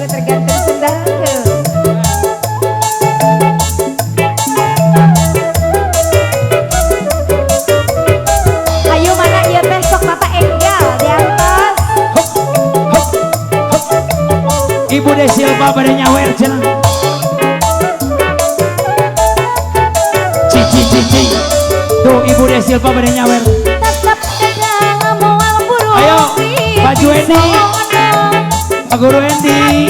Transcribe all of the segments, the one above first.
tergantung saudara. Ayo mana ieu teh sok Bapak Enggal di atas. Ibu Desilva pada nyawer cenah. Cici. Tuh Ibu Desilva pada nyawer. Tetap dagang moal burung. Ayo, Pak Juendi. Pak Guru Endi.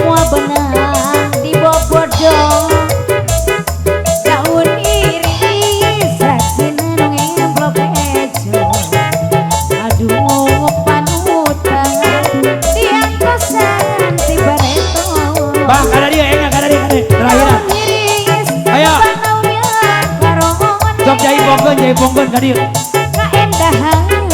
Mua benang di Bobodong. Daun iris saksina nongeng blok ejo. Aduh panutan diangkosan si Bareto. Bang, kada dia enggak kada dia. Terakhir. Ayo. Sok jai pongkeun ka dieu. Kaendahan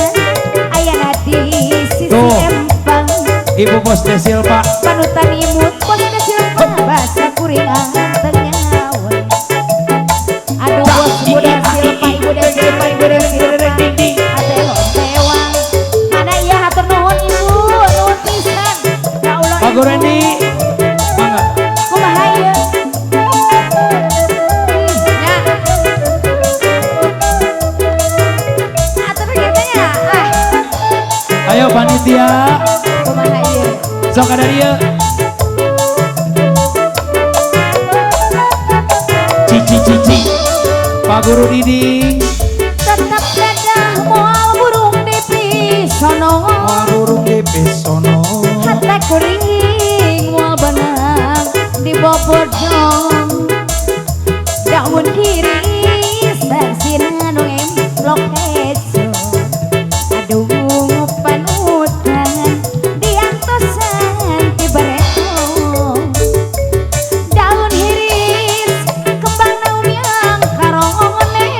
aya di sisi Tuh. empang. Ibu Bos Desilva. Panutan imut bos Desilva bahasa kuringan tenyawan. Aduh bos Ibu Desilva, Ibu Desilva, Ibu Desilva. Ate lontewang. Mana iya hatur nuhun Ibu, nuhun pisan. Ya Allah Pak Guru Ibu. Endi. Mangga. Kumaha ieu? Nya. Atur kitu nya. Ayo panitia. Kumaha ieu? Sok kada dia. Cici. Pak Guru Diding. Tetap dadah moal burung di pisono. Pak Burung di Pesono. Hate kuring moal benang di Bobodong. Daun kiri saksina nongeng blok ejo. Aduh panutan diangtosan ti Bareto. Daun hiris kembang naum yang karongone.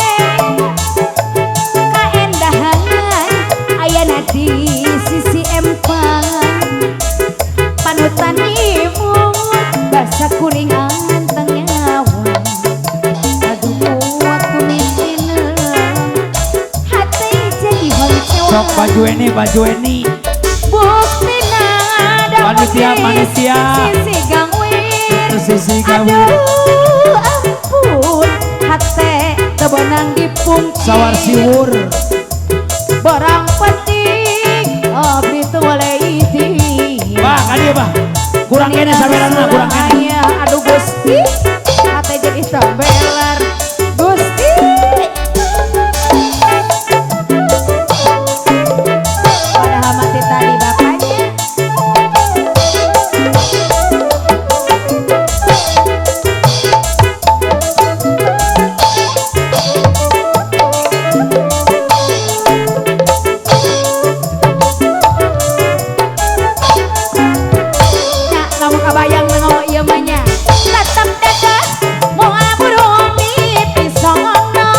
Kaendahan ayana di sisi empang. Panutan imut basa kuringan tenyawan. Aduh waktu mitina hati jadi Sok honcewan. Baju ini. Buktina dapat Panitia. sisi gangwir. Sisi gawe. Aduh ampun hate tebenang dipungkir. Sawar siwur. Barang penting abdi teu leiti. Bah, kadi bah. Kurang kene saberanna, kurang kene. Aduh Gusti hate jadi sambelar Gusti. Padahal mati tadi bapaknya. Nya kamu kabayang mengo ieu mah nya. Tetep dadah moal burung di pisono.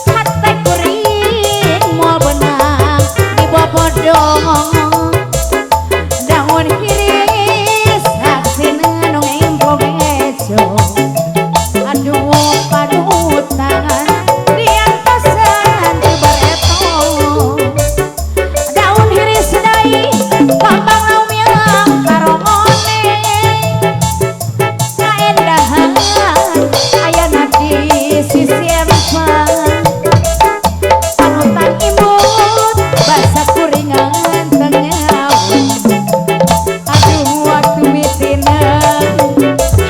Hate kuring moal benang di Bobodong. Daun kiri saksina nongeng blok ejo. Aduh panutan diangtosan ti Bareto. Daun hiris dai kambang naum yang karongone. Kaendahan ayana di sisi empang. Panutan imut basa kuringan tenyawan. Aduh waktu mitina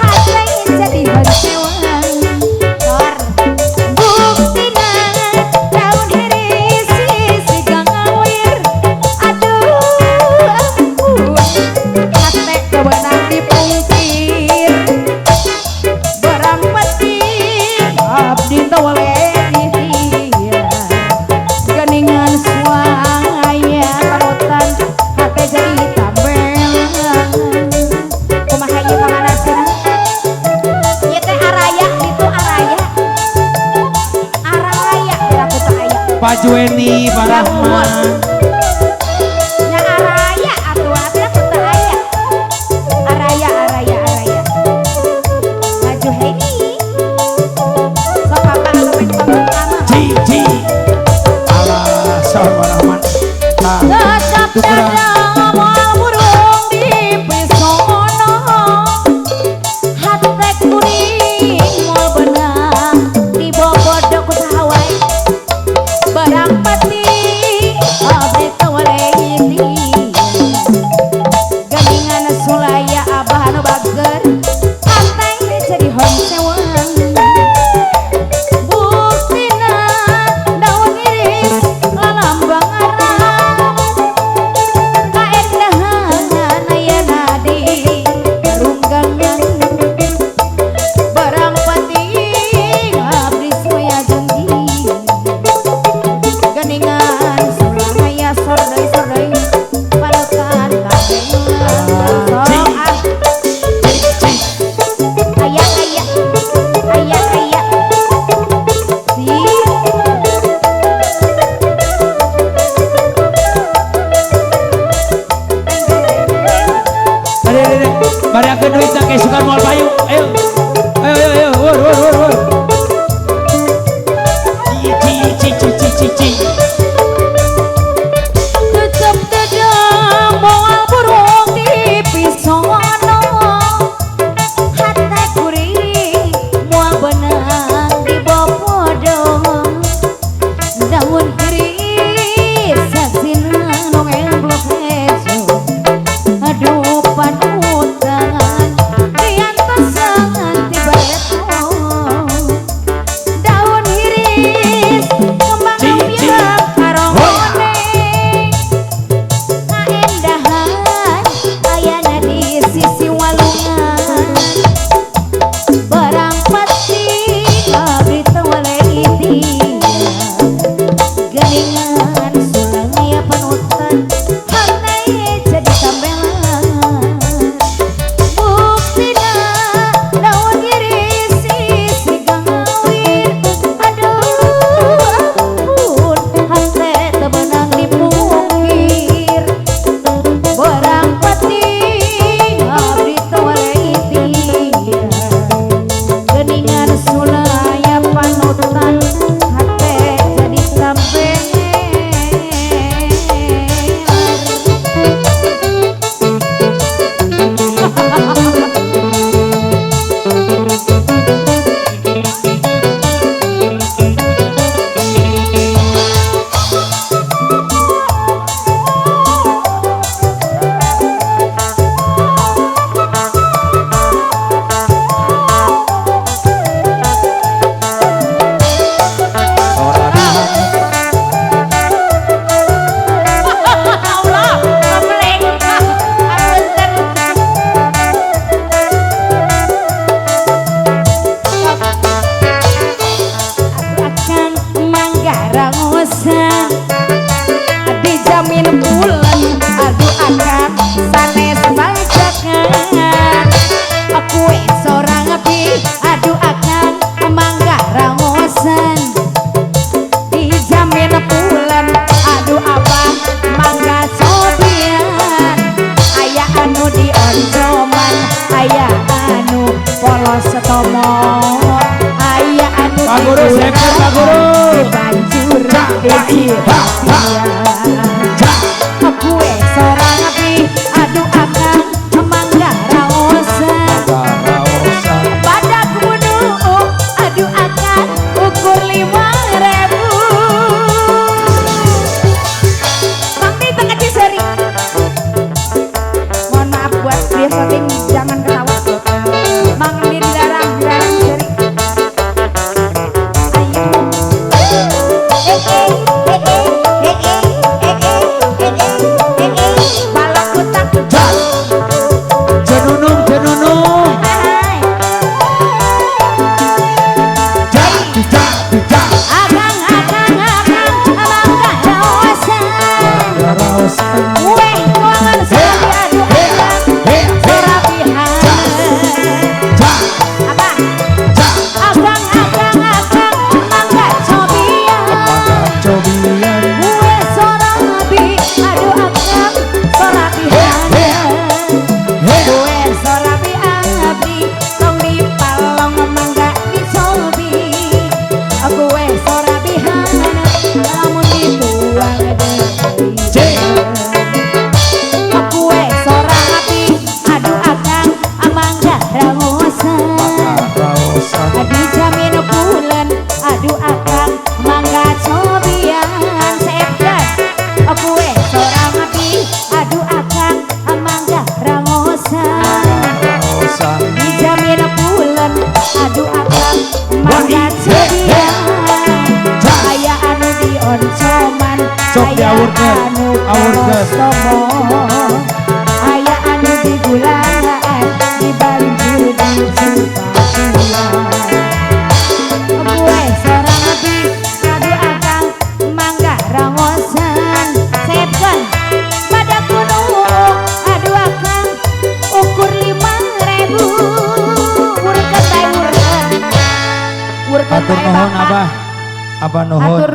hati jadi honcewan. Tor buktina daun hiris sisi gangawir. Aduh ampun hate kebenang dipungkir. Barang penting abdi teu leiti. Geningan suaya panutan hate jadi tambelan. Kumaha ieu pamanasna? Ieu teh araya itu araya. Araya laku teu aya. Pak Jueni, Pak Rahman. Nya araya atuh atuh teu aya. Araya. Maju Heidi. Sok papa anu main pangutama. Cici. Alah, Pak Rahman. Nah, Tetap tukeran. dadah moal burung Bariakeun duit na kesukan moal payu. Ayo. Ayo. Wur. Ci. Tutup dedang moal burung di pisono hate kuring moal benang di bopodong daun iris sasina nongeng blok hejo aduh panutan rian pasangan tiba eto daun iris kembang biak karongone kaendahan ayana di sisi walungan barang pati abdi tawaliti geningan sulang ya panutan hanai jadi tambelan buktina daun iris sisi gangawir aduh ampun hate tebenang dipukir barang pati abdi tawaliti geningan sulaya panutan hate jadi tambelan Allah ngebleng akan manggarangosan dijamin bulan aduh akan sanes bacakan aku seorang api aduh akan manggarangosan dijamin bulan aduh abang mangga sobian aya anu dioncoman aya anu polos setomo aya anu Pak Guru, seker Pak Guru. banjur aku seorang api aduh akang mangga raosan badak gunung aduh akang ukur 5.000 Bang tengah Ciseri mohon maaf buat dia syuting jangan ketawa Mang di darang Ciseri balak kutak Cenunung. akang mangga raosan weh ruangan sapi aduh akang serapihan apa akang mangga cobian gue sorabi aduh akang sorabihan gue sorabi abdi tong di palong mangga dicobi gue sorabihan namun dituang deui gue sorang api aduh akang mangga raosan dijamin bulan aduh akang mangga cobian seepkan gue seorang api aduh akang mangga raosan dijamin bulan aduh akang mangga cobian aya anu dioncoman Sok aya diawurkeun, anu awurkeun. polos aya anu digulaan dibanjur diciptakan gue seorang api aduh akang mangga raosan sepkan badak gunung aduh akang ukur 5.000 urkeun Atur nuhun Abah. Abah nuhun. Atur